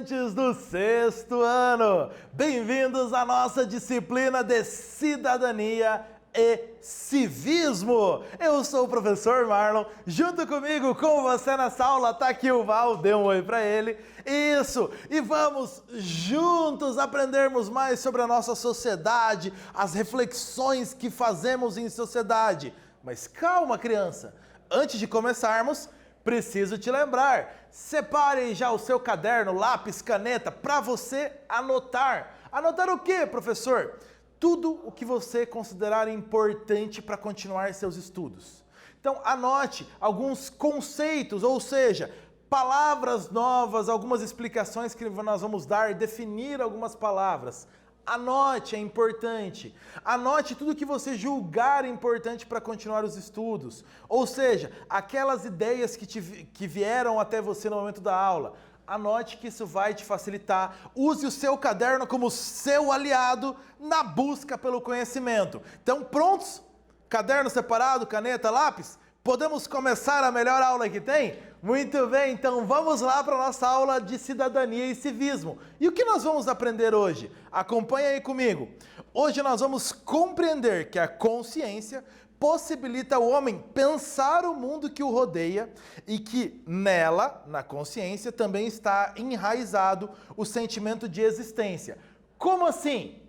estudantes do sexto ano! Bem-vindos à nossa disciplina de Cidadania e Civismo! Eu sou o professor Marlon, junto comigo, com você nessa aula, tá aqui o Val, dê um oi pra ele. Isso! E vamos juntos aprendermos mais sobre a nossa sociedade, as reflexões que fazemos em sociedade. Mas calma, criança! Antes de começarmos, preciso te lembrar, separe já o seu caderno, lápis, caneta, para você anotar. Anotar o quê, professor? Tudo o que você considerar importante para continuar seus estudos. Então, anote alguns conceitos, ou seja, palavras novas, algumas explicações que nós vamos dar, definir algumas palavras. Anote, é importante. Anote tudo que você julgar importante para continuar os estudos. Ou seja, aquelas ideias que vieram até você no momento da aula. Anote que isso vai te facilitar. Use o seu caderno como seu aliado na busca pelo conhecimento. Então, prontos? Caderno separado, caneta, lápis? Podemos começar a melhor aula que tem? Muito bem, então vamos lá para a nossa aula de cidadania e civismo. E o que nós vamos aprender hoje? Acompanhe aí comigo. Hoje nós vamos compreender que a consciência possibilita o homem pensar o mundo que o rodeia e que nela, na consciência, também está enraizado o sentimento de existência. Como assim?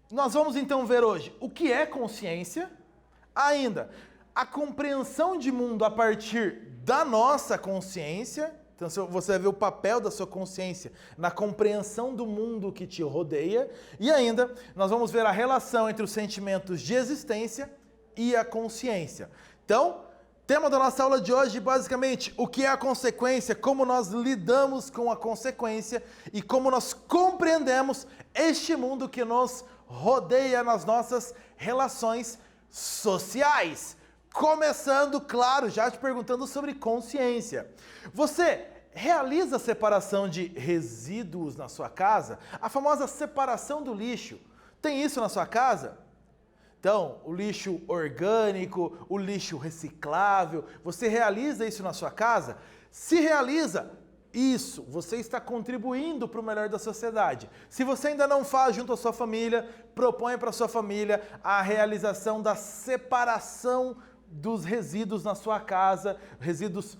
Nós vamos então ver hoje o que é consciência, ainda a compreensão de mundo a partir da nossa consciência. Então você vai ver o papel da sua consciência na compreensão do mundo que te rodeia. E ainda nós vamos ver a relação entre os sentimentos de existência e a consciência. Então, tema da nossa aula de hoje, basicamente, o que é a consequência, como nós lidamos com a consequência e como nós compreendemos este mundo que nos rodeia nas nossas relações sociais. Começando, claro, já te perguntando sobre consciência. Você realiza a separação de resíduos na sua casa? A famosa separação do lixo. Tem isso na sua casa? Então, o lixo orgânico, o lixo reciclável, você realiza isso na sua casa? Se realiza, isso, você está contribuindo para o melhor da sociedade. Se você ainda não faz junto à sua família, proponha para a sua família a realização da separação dos resíduos na sua casa, resíduos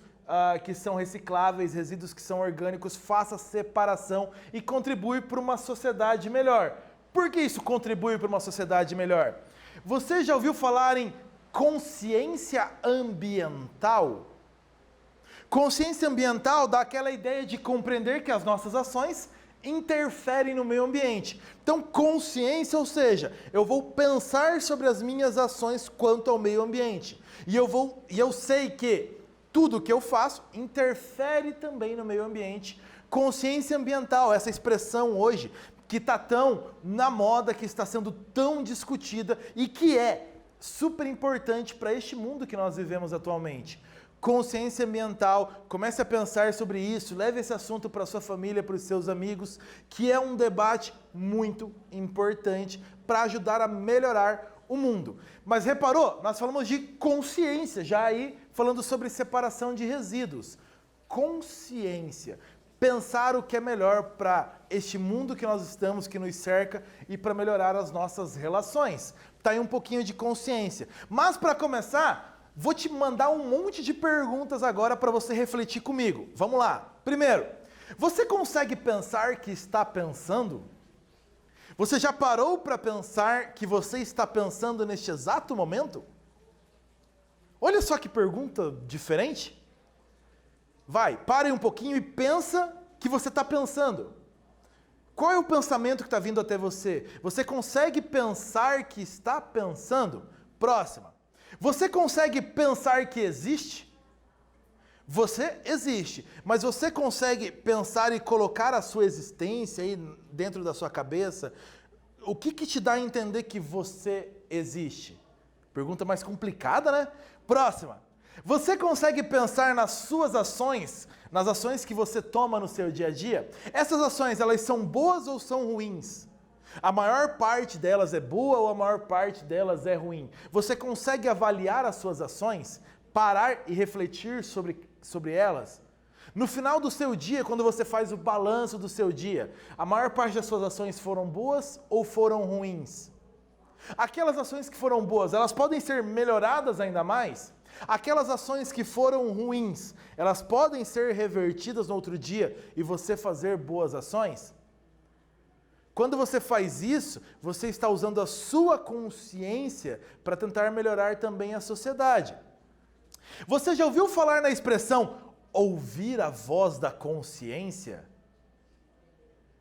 que são recicláveis, resíduos que são orgânicos, faça a separação e contribui para uma sociedade melhor. Por que isso contribui para uma sociedade melhor? Você já ouviu falar em consciência ambiental? Consciência ambiental dá aquela ideia de compreender que as nossas ações interferem no meio ambiente. Então, consciência, ou seja, eu vou pensar sobre as minhas ações quanto ao meio ambiente. E eu sei que tudo que eu faço interfere também no meio ambiente. Consciência ambiental, essa expressão hoje que está tão na moda, que está sendo tão discutida e que é super importante para este mundo que nós vivemos atualmente. Consciência ambiental, comece a pensar sobre isso, leve esse assunto para a sua família, para os seus amigos, que é um debate muito importante para ajudar a melhorar o mundo. Mas reparou? Nós falamos de consciência, já aí falando sobre separação de resíduos. Consciência. Pensar o que é melhor para este mundo que nós estamos, que nos cerca, e para melhorar as nossas relações. Está aí um pouquinho de consciência. Mas para começar, vou te mandar um monte de perguntas agora para você refletir comigo. Vamos lá. Primeiro, você consegue pensar que está pensando? Você já parou para pensar que você está pensando neste exato momento? Olha só que pergunta diferente. Vai, pare um pouquinho e pensa que você está pensando. Qual é o pensamento que está vindo até você? Você consegue pensar que está pensando? Próxima. Você consegue pensar que existe? Você existe, mas você consegue pensar e colocar a sua existência aí dentro da sua cabeça? O que te dá a entender que você existe? Pergunta mais complicada, né? Próxima. Você consegue pensar nas suas ações, nas ações que você toma no seu dia a dia? Essas ações, elas são boas ou são ruins? A maior parte delas é boa ou a maior parte delas é ruim? Você consegue avaliar as suas ações? Parar e refletir sobre elas? No final do seu dia, quando você faz o balanço do seu dia, a maior parte das suas ações foram boas ou foram ruins? Aquelas ações que foram boas, elas podem ser melhoradas ainda mais? Aquelas ações que foram ruins, elas podem ser revertidas no outro dia e você fazer boas ações? Quando você faz isso, você está usando a sua consciência para tentar melhorar também a sociedade. Você já ouviu falar na expressão ouvir a voz da consciência?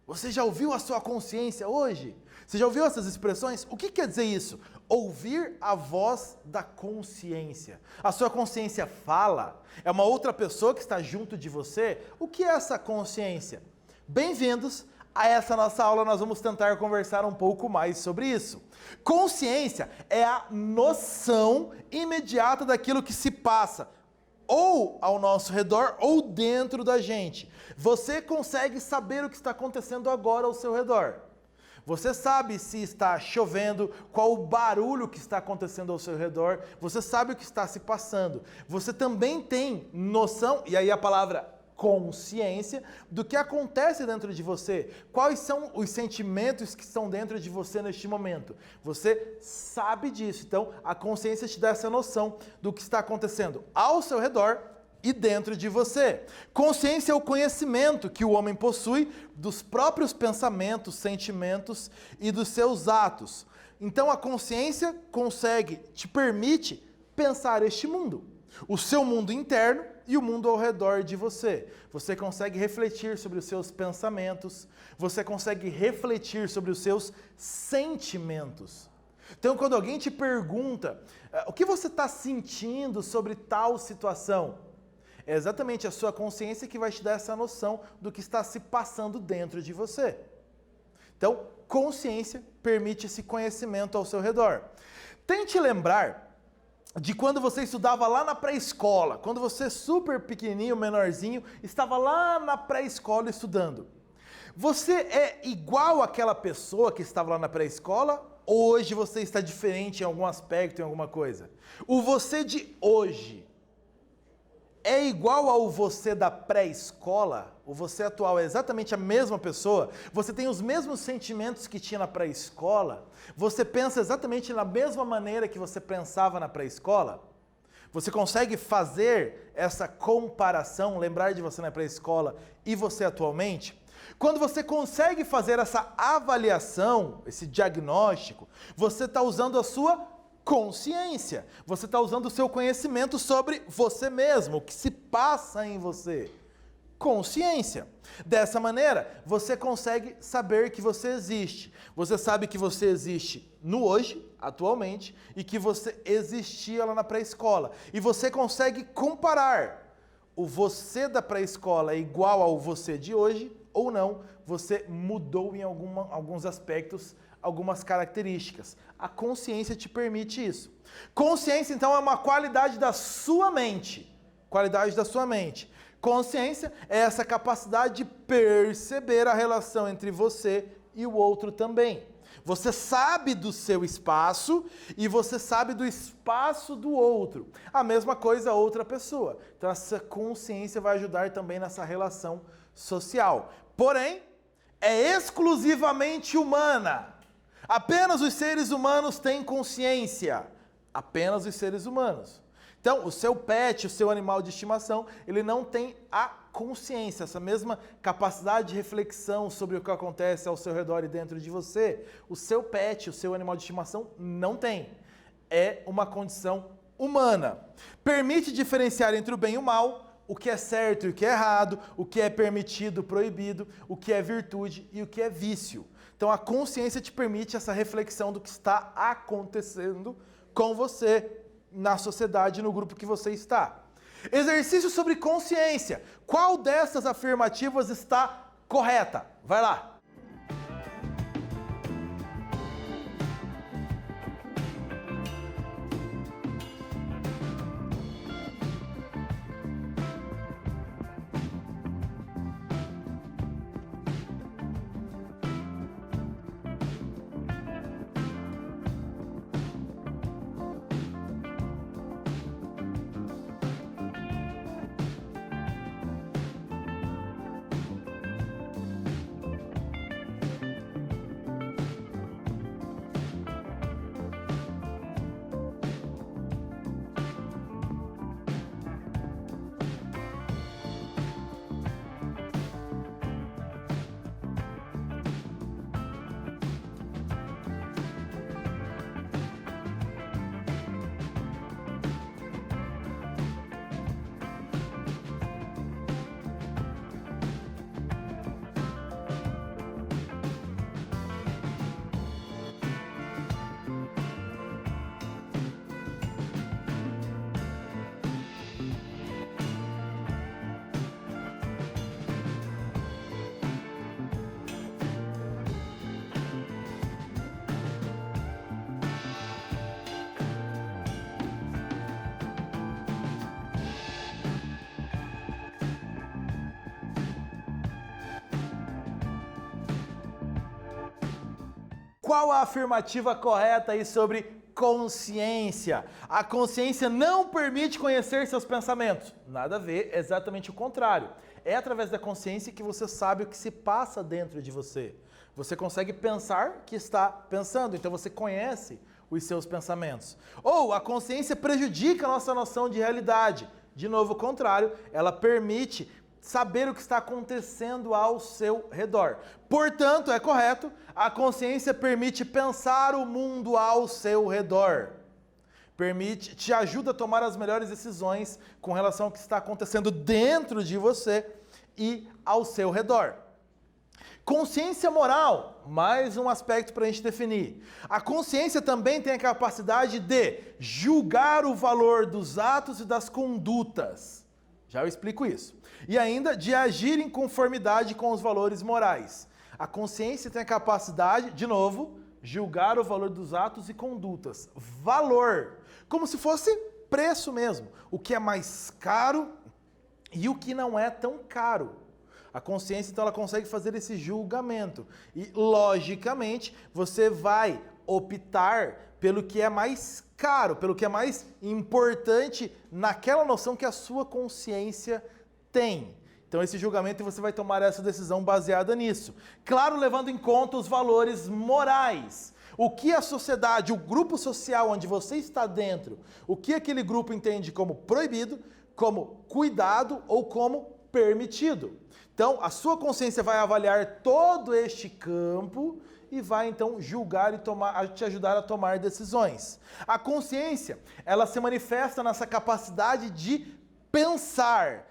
Você já ouviu a sua consciência hoje? Você já ouviu essas expressões? O que quer dizer isso? Ouvir a voz da consciência. A sua consciência fala? É uma outra pessoa que está junto de você? O que é essa consciência? Bem-vindos a essa nossa aula, nós vamos tentar conversar um pouco mais sobre isso. Consciência é a noção imediata daquilo que se passa ou ao nosso redor ou dentro da gente. Você consegue saber o que está acontecendo agora ao seu redor. Você sabe se está chovendo, qual o barulho que está acontecendo ao seu redor, você sabe o que está se passando. Você também tem noção, e aí a palavra consciência, do que acontece dentro de você. Quais são os sentimentos que estão dentro de você neste momento? Você sabe disso. Então, a consciência te dá essa noção do que está acontecendo ao seu redor e dentro de você. Consciência é o conhecimento que o homem possui dos próprios pensamentos, sentimentos e dos seus atos. Então, a consciência te permite pensar este mundo, o seu mundo interno e o mundo ao redor de você. Você consegue refletir sobre os seus pensamentos, você consegue refletir sobre os seus sentimentos. Então, quando alguém te pergunta o que você está sentindo sobre tal situação, é exatamente a sua consciência que vai te dar essa noção do que está se passando dentro de você. Então, consciência permite esse conhecimento ao seu redor. Tente lembrar de quando você estudava lá na pré-escola, quando você super pequenininho, menorzinho, estava lá na pré-escola estudando. Você é igual àquela pessoa que estava lá na pré-escola? Ou hoje você está diferente em algum aspecto, em alguma coisa? O você de hoje é igual ao você da pré-escola? O você atual é exatamente a mesma pessoa? Você tem os mesmos sentimentos que tinha na pré-escola? Você pensa exatamente na mesma maneira que você pensava na pré-escola? Você consegue fazer essa comparação, lembrar de você na pré-escola e você atualmente? Quando você consegue fazer essa avaliação, esse diagnóstico, você está usando a sua consciência. Você está usando o seu conhecimento sobre você mesmo, o que se passa em você. Consciência. Dessa maneira, você consegue saber que você existe. Você sabe que você existe no hoje, atualmente, e que você existia lá na pré-escola. E você consegue comparar o você da pré-escola é igual ao você de hoje ou não. Você mudou em alguns aspectos, algumas características. A consciência te permite isso. Consciência, então, é uma qualidade da sua mente. Qualidade da sua mente. Consciência é essa capacidade de perceber a relação entre você e o outro também. Você sabe do seu espaço e você sabe do espaço do outro. A mesma coisa a outra pessoa. Então essa consciência vai ajudar também nessa relação social. Porém, é exclusivamente humana. Apenas os seres humanos têm consciência. Apenas os seres humanos. Então, o seu pet, o seu animal de estimação, ele não tem a consciência, essa mesma capacidade de reflexão sobre o que acontece ao seu redor e dentro de você. O seu pet, o seu animal de estimação, não tem. É uma condição humana. Permite diferenciar entre o bem e o mal, o que é certo e o que é errado, o que é permitido, proibido, o que é virtude e o que é vício. Então, a consciência te permite essa reflexão do que está acontecendo com você, na sociedade, no grupo que você está. Exercício sobre consciência. Qual dessas afirmativas está correta? Vai lá. Qual a afirmativa correta aí sobre consciência? A consciência não permite conhecer seus pensamentos. Nada a ver, é exatamente o contrário. É através da consciência que você sabe o que se passa dentro de você. Você consegue pensar que está pensando, então você conhece os seus pensamentos. Ou a consciência prejudica a nossa noção de realidade. De novo, o contrário, ela permite saber o que está acontecendo ao seu redor. Portanto, é correto, a consciência permite pensar o mundo ao seu redor. Te ajuda a tomar as melhores decisões com relação ao que está acontecendo dentro de você e ao seu redor. Consciência moral, mais um aspecto para a gente definir. A consciência também tem a capacidade de julgar o valor dos atos e das condutas. Já eu explico isso. E ainda de agir em conformidade com os valores morais. A consciência tem a capacidade, de novo, julgar o valor dos atos e condutas. Valor, como se fosse preço mesmo. O que é mais caro e o que não é tão caro. A consciência, então, ela consegue fazer esse julgamento. E, logicamente, você vai optar pelo que é mais caro, pelo que é mais importante naquela noção que a sua consciência tem. Então, esse julgamento, você vai tomar essa decisão baseada nisso. Claro, levando em conta os valores morais. O que a sociedade, o grupo social onde você está dentro, o que aquele grupo entende como proibido, como cuidado ou como permitido. Então, a sua consciência vai avaliar todo este campo e vai, então, julgar e te ajudar a tomar decisões. A consciência, ela se manifesta nessa capacidade de pensar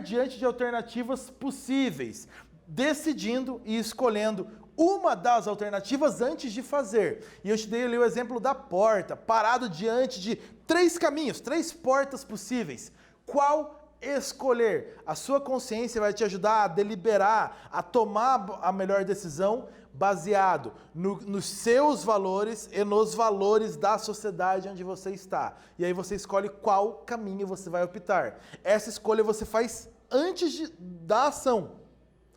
diante de alternativas possíveis, decidindo e escolhendo uma das alternativas antes de fazer. E eu te dei ali o exemplo da porta, parado diante de 3 caminhos, 3 portas possíveis. Qual escolher? A sua consciência vai te ajudar a deliberar, a tomar a melhor decisão baseado nos seus valores e nos valores da sociedade onde você está. E aí você escolhe qual caminho você vai optar. Essa escolha você faz antes da ação.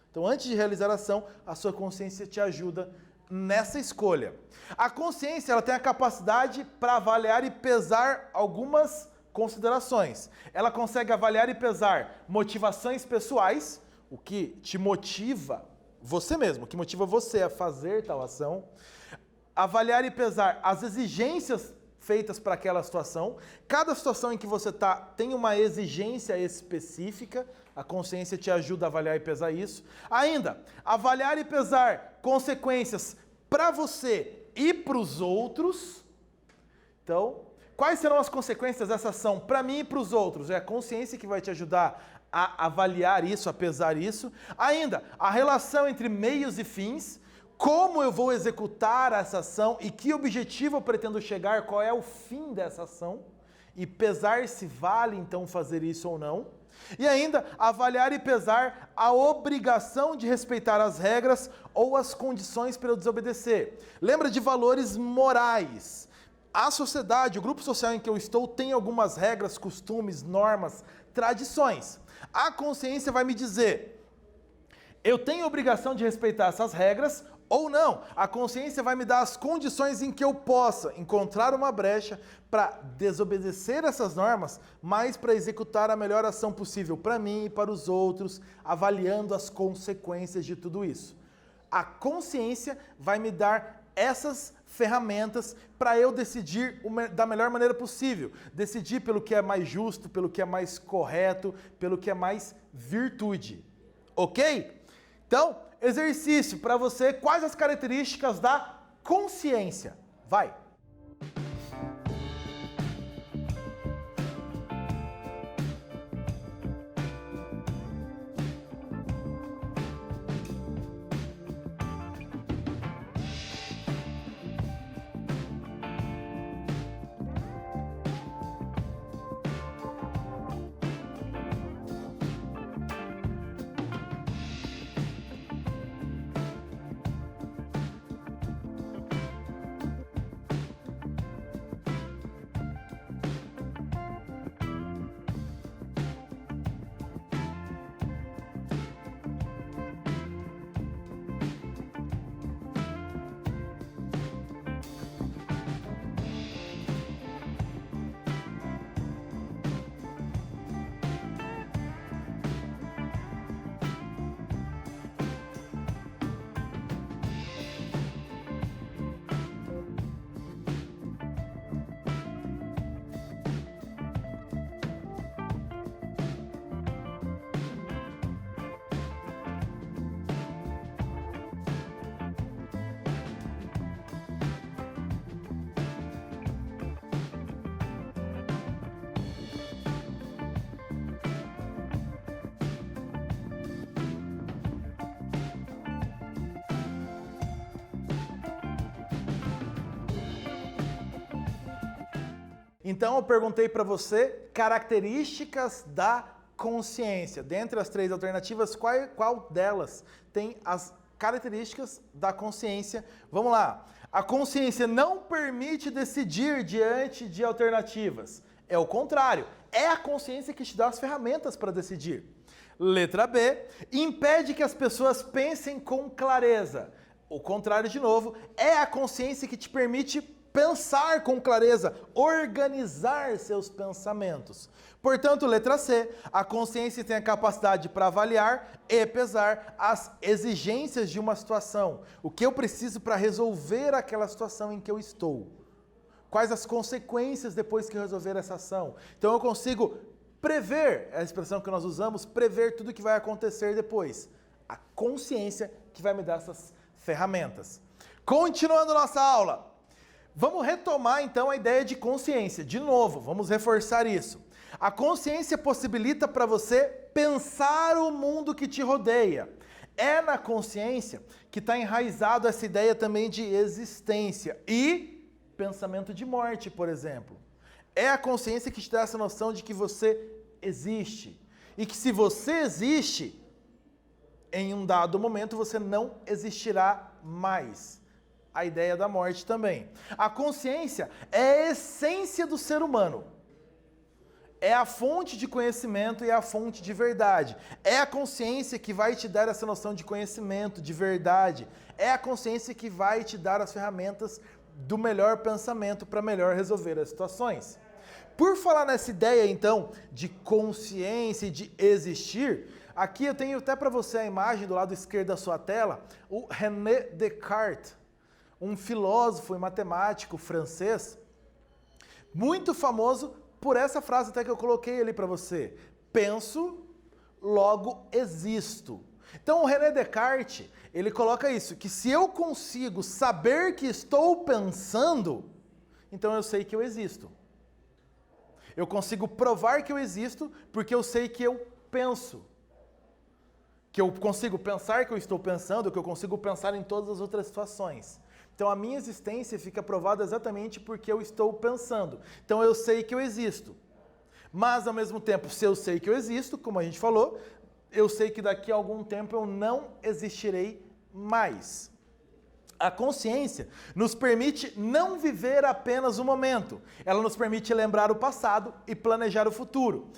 Então, antes de realizar a ação, a sua consciência te ajuda nessa escolha. A consciência, ela tem a capacidade para avaliar e pesar algumas considerações. Ela consegue avaliar e pesar motivações pessoais, o que te motiva você mesmo, o que motiva você a fazer tal ação. Avaliar e pesar as exigências feitas para aquela situação. Cada situação em que você está tem uma exigência específica. A consciência te ajuda a avaliar e pesar isso. Ainda, avaliar e pesar consequências para você e para os outros. Então, quais serão as consequências dessa ação para mim e para os outros? É a consciência que vai te ajudar a avaliar isso, a pesar isso. Ainda, a relação entre meios e fins. Como eu vou executar essa ação e que objetivo eu pretendo chegar, qual é o fim dessa ação. E pesar se vale então fazer isso ou não. E ainda, avaliar e pesar a obrigação de respeitar as regras ou as condições para eu desobedecer. Lembra de valores morais. A sociedade, o grupo social em que eu estou, tem algumas regras, costumes, normas, tradições. A consciência vai me dizer, eu tenho a obrigação de respeitar essas regras ou não. A consciência vai me dar as condições em que eu possa encontrar uma brecha para desobedecer essas normas, mas para executar a melhor ação possível para mim e para os outros, avaliando as consequências de tudo isso. A consciência vai me dar essas ferramentas para eu decidir da melhor maneira possível. Decidir pelo que é mais justo, pelo que é mais correto, pelo que é mais virtude. Ok? Então, exercício para você. Quais as características da consciência? Vai! Então eu perguntei para você características da consciência. Dentre as 3 alternativas, qual delas tem as características da consciência? Vamos lá. A consciência não permite decidir diante de alternativas. É o contrário. É a consciência que te dá as ferramentas para decidir. Letra B. Impede que as pessoas pensem com clareza. O contrário de novo. É a consciência que te permite pensar com clareza, organizar seus pensamentos. Portanto, letra C, a consciência tem a capacidade para avaliar e pesar as exigências de uma situação. O que eu preciso para resolver aquela situação em que eu estou. Quais as consequências depois que eu resolver essa ação. Então eu consigo prever, é a expressão que nós usamos, prever tudo o que vai acontecer depois. A consciência que vai me dar essas ferramentas. Continuando nossa aula. Vamos retomar então a ideia de consciência. De novo, vamos reforçar isso. A consciência possibilita para você pensar o mundo que te rodeia. É na consciência que está enraizado essa ideia também de existência e pensamento de morte, por exemplo. É a consciência que te dá essa noção de que você existe. E que se você existe, em um dado momento você não existirá mais. A ideia da morte também. A consciência é a essência do ser humano. É a fonte de conhecimento e a fonte de verdade. É a consciência que vai te dar essa noção de conhecimento, de verdade. É a consciência que vai te dar as ferramentas do melhor pensamento para melhor resolver as situações. Por falar nessa ideia, então, de consciência e de existir, aqui eu tenho até para você a imagem do lado esquerdo da sua tela, o René Descartes, um filósofo e matemático francês, muito famoso por essa frase até que eu coloquei ali para você. Penso, logo existo. Então o René Descartes, ele coloca isso, que se eu consigo saber que estou pensando, então eu sei que eu existo. Eu consigo provar que eu existo porque eu sei que eu penso. Que eu consigo pensar que eu estou pensando, que eu consigo pensar em todas as outras situações. Então a minha existência fica provada exatamente porque eu estou pensando. Então eu sei que eu existo. Mas ao mesmo tempo, se eu sei que eu existo, como a gente falou, eu sei que daqui a algum tempo eu não existirei mais. A consciência nos permite não viver apenas o momento. Ela nos permite lembrar o passado e planejar o futuro.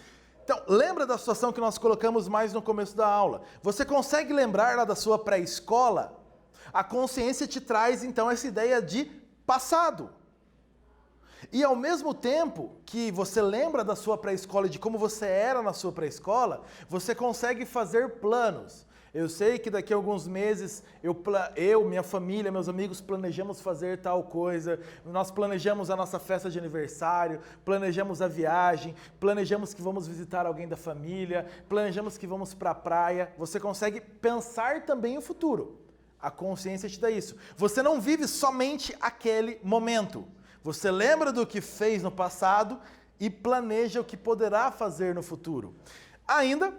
Então, lembra da situação que nós colocamos mais no começo da aula? Você consegue lembrar lá da sua pré-escola? A consciência te traz, então, essa ideia de passado. E ao mesmo tempo que você lembra da sua pré-escola e de como você era na sua pré-escola, você consegue fazer planos. Eu sei que daqui a alguns meses eu, minha família, meus amigos planejamos fazer tal coisa, nós planejamos a nossa festa de aniversário, planejamos a viagem, planejamos que vamos visitar alguém da família, planejamos que vamos para a praia. Você consegue pensar também o futuro. A consciência te dá isso. Você não vive somente aquele momento. Você lembra do que fez no passado e planeja o que poderá fazer no futuro. Ainda,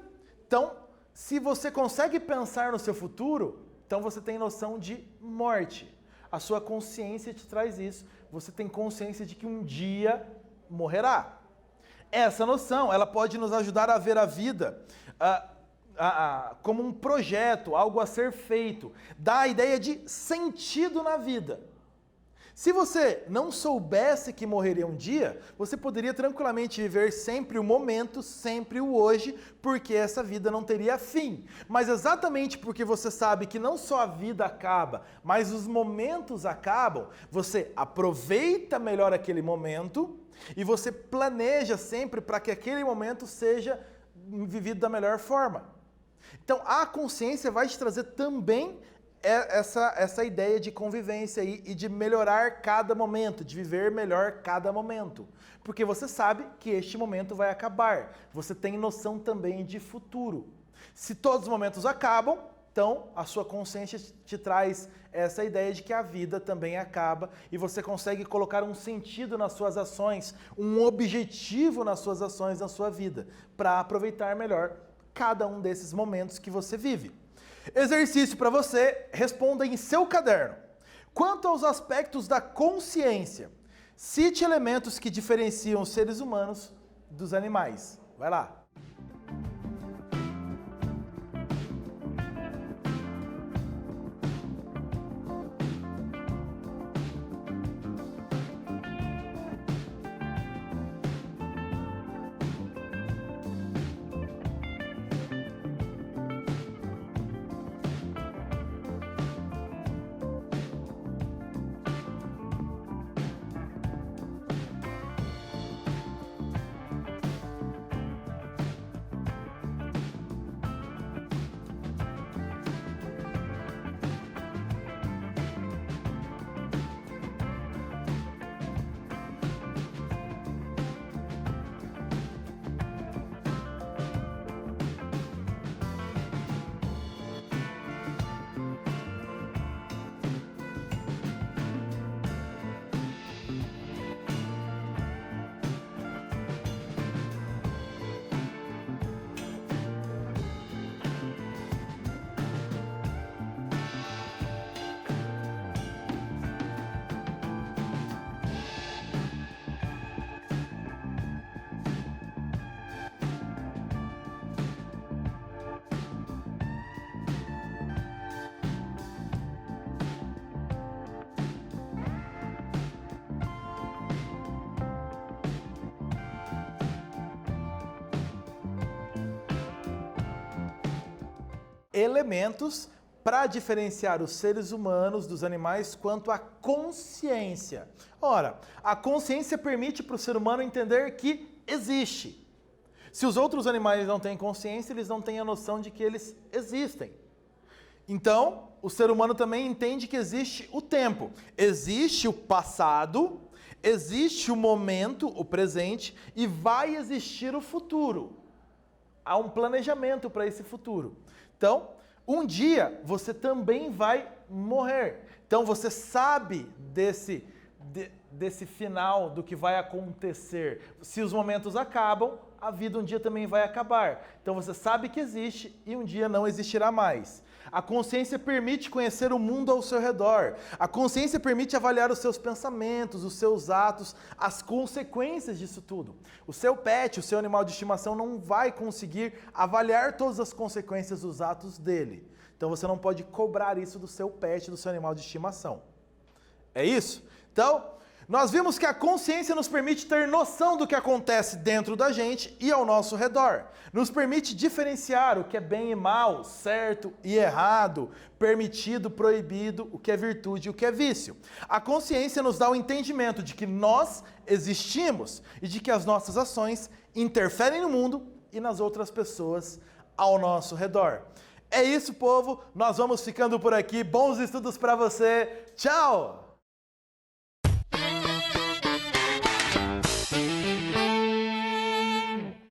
então, se você consegue pensar no seu futuro, então você tem noção de morte. A sua consciência te traz isso. Você tem consciência de que um dia morrerá. Essa noção, ela pode nos ajudar a ver a vida como um projeto, algo a ser feito. Dá a ideia de sentido na vida. Se você não soubesse que morreria um dia, você poderia tranquilamente viver sempre o momento, sempre o hoje, porque essa vida não teria fim. Mas exatamente porque você sabe que não só a vida acaba, mas os momentos acabam, você aproveita melhor aquele momento e você planeja sempre para que aquele momento seja vivido da melhor forma. Então a consciência vai te trazer também essa ideia de convivência e de melhorar cada momento, de viver melhor cada momento. Porque você sabe que este momento vai acabar. Você tem noção também de futuro. Se todos os momentos acabam, então a sua consciência te traz essa ideia de que a vida também acaba e você consegue colocar um sentido nas suas ações, um objetivo nas suas ações, na sua vida, para aproveitar melhor cada um desses momentos que você vive. Exercício para você, responda em seu caderno. Quanto aos aspectos da consciência, Cite elementos que diferenciam os seres humanos dos animais. Vai lá. Elementos para diferenciar os seres humanos dos animais quanto à consciência. Ora, a consciência permite para o ser humano entender que existe. Se os outros animais não têm consciência, eles não têm a noção de que eles existem. Então, o ser humano também entende que existe o tempo. Existe o passado, existe o momento, o presente, e vai existir o futuro. Há um planejamento para esse futuro. Então, um dia você também vai morrer. Então você sabe desse final, do que vai acontecer. Se os momentos acabam, a vida um dia também vai acabar. Então você sabe que existe e um dia não existirá mais. A consciência permite conhecer o mundo ao seu redor. A consciência permite avaliar os seus pensamentos, os seus atos, as consequências disso tudo. O seu pet, o seu animal de estimação não vai conseguir avaliar todas as consequências dos atos dele. Então você não pode cobrar isso do seu pet, do seu animal de estimação. É isso? Então, nós vimos que a consciência nos permite ter noção do que acontece dentro da gente e ao nosso redor. Nos permite diferenciar o que é bem e mal, certo e errado, permitido, proibido, o que é virtude e o que é vício. A consciência nos dá o entendimento de que nós existimos e de que as nossas ações interferem no mundo e nas outras pessoas ao nosso redor. É isso, povo. Nós vamos ficando por aqui. Bons estudos para você. Tchau!